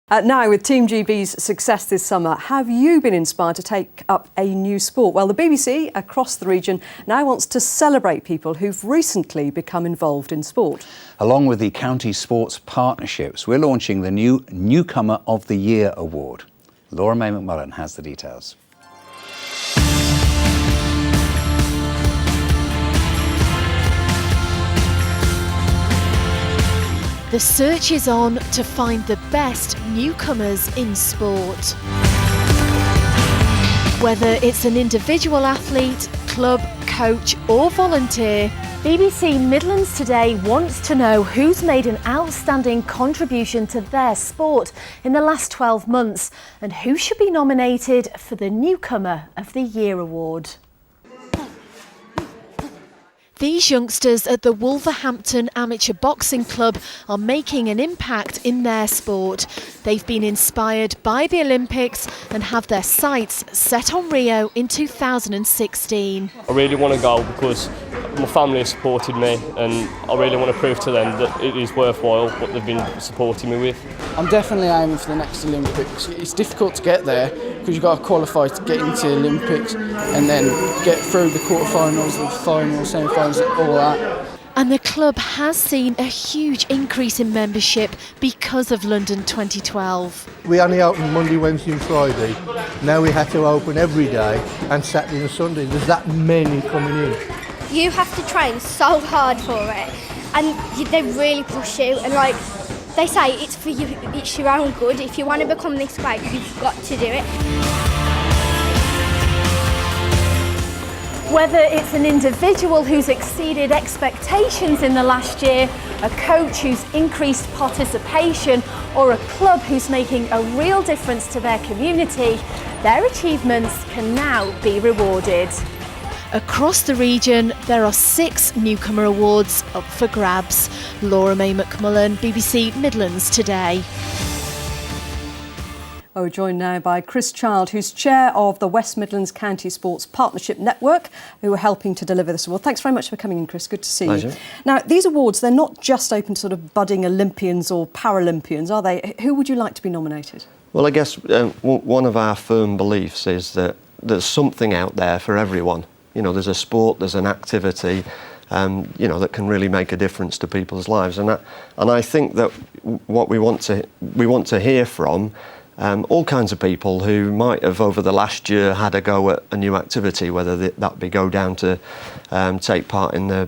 Now, with Team GB's success this summer, have you been inspired to take up a new sport? Well, the BBC across the region now wants to celebrate people who've recently become involved in sport. Along with the county sports partnerships, we're launching the new Newcomer of the Year award. Laura May McMullen has the details. The search is on to find the best newcomers in sport. Whether it's an individual athlete, club, coach or volunteer, BBC Midlands Today wants to know who's made an outstanding contribution to their sport in the last 12 months and who should be nominated for the Newcomer of the Year award. These youngsters at the Wolverhampton Amateur Boxing Club are making an impact in their sport. They've been inspired by the Olympics and have their sights set on Rio in 2016. I really want to go because my family has supported me and I really want to prove to them that it is worthwhile what they've been supporting me with. I'm definitely aiming for the next Olympics. It's difficult to get there because you've got to qualify to get into the Olympics and then get through the quarterfinals, the finals, semi-finals, all that. And the club has seen a huge increase in membership because of London 2012. We only opened Monday, Wednesday and Friday. Now we had to open every day and Saturday and Sunday. There's that many coming in. You have to train so hard for it and they really push you and they say it's for you, it's your own good. If you want to become this great, you've got to do it. Whether it's an individual who's exceeded expectations in the last year, a coach who's increased participation, or a club who's making a real difference to their community, their achievements can now be rewarded. Across the region, there are 6 Newcomer Awards up for grabs. Laura May McMullen, BBC Midlands Today. We're joined now by Chris Child, who's chair of the West Midlands County Sports Partnership Network, who are helping to deliver this award. Thanks very much for coming in, Chris. Good to see you. Now, these awards, they're not just open to sort of budding Olympians or Paralympians, are they? Who would you like to be nominated? Well, I guess one of our firm beliefs is that there's something out there for everyone. You know, there's a sport, there's an activity, you know, that can really make a difference to people's lives. And I think that what we want to hear from all kinds of people who might have over the last year had a go at a new activity, whether that be go down to take part in the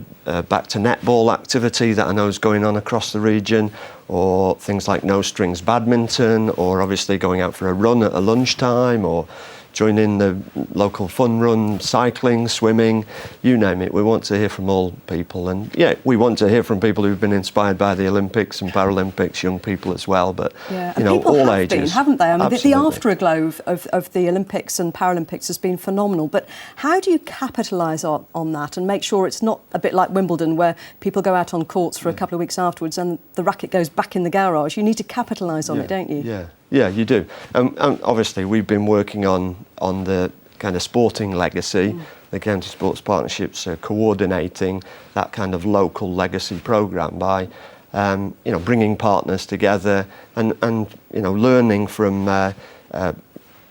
back to netball activity that I know is going on across the region, or things like no strings badminton, or obviously going out for a run at a lunchtime, or joining the local fun run, cycling, swimming, you name it. We want to hear from all people. And yeah, we want to hear from people who've been inspired by the Olympics and Paralympics, young people as well, but you know, all ages. Been, haven't they? I mean, Absolutely. the afterglow of the Olympics and Paralympics has been phenomenal. But how do you capitalise on that and make sure it's not a bit like Wimbledon where people go out on courts for a couple of weeks afterwards and the racket goes back in the garage? You need to capitalise on it, don't you? Yeah, you do. And obviously, we've been working on the kind of sporting legacy. The County Sports Partnerships are coordinating that kind of local legacy programme by, you know, bringing partners together and you know, learning from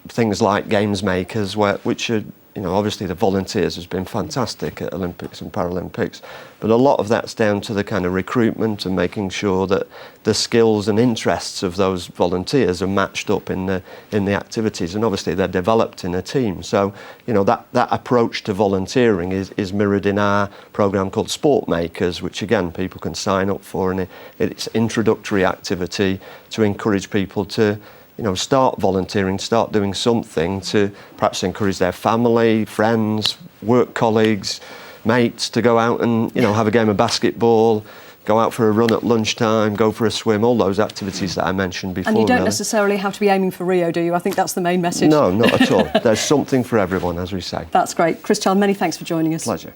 things like games makers, which are, you know, obviously the volunteers has been fantastic at Olympics and Paralympics, but a lot of that's down to the kind of recruitment and making sure that the skills and interests of those volunteers are matched up in the activities, and obviously they're developed in a team. So, you know, that approach to volunteering is mirrored in our programme called Sport Makers, which again people can sign up for, and it's introductory activity to encourage people to, you know, start volunteering, start doing something to perhaps encourage their family, friends, work colleagues, mates to go out and, you know, have a game of basketball, go out for a run at lunchtime, go for a swim, all those activities that I mentioned before. And you don't necessarily have to be aiming for Rio, do you? I think that's the main message. No, not at all. There's something for everyone, as we say. That's great. Chris Child, many thanks for joining us. Pleasure.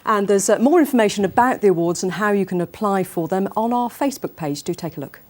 And there's more information about the awards and how you can apply for them on our Facebook page. Do take a look.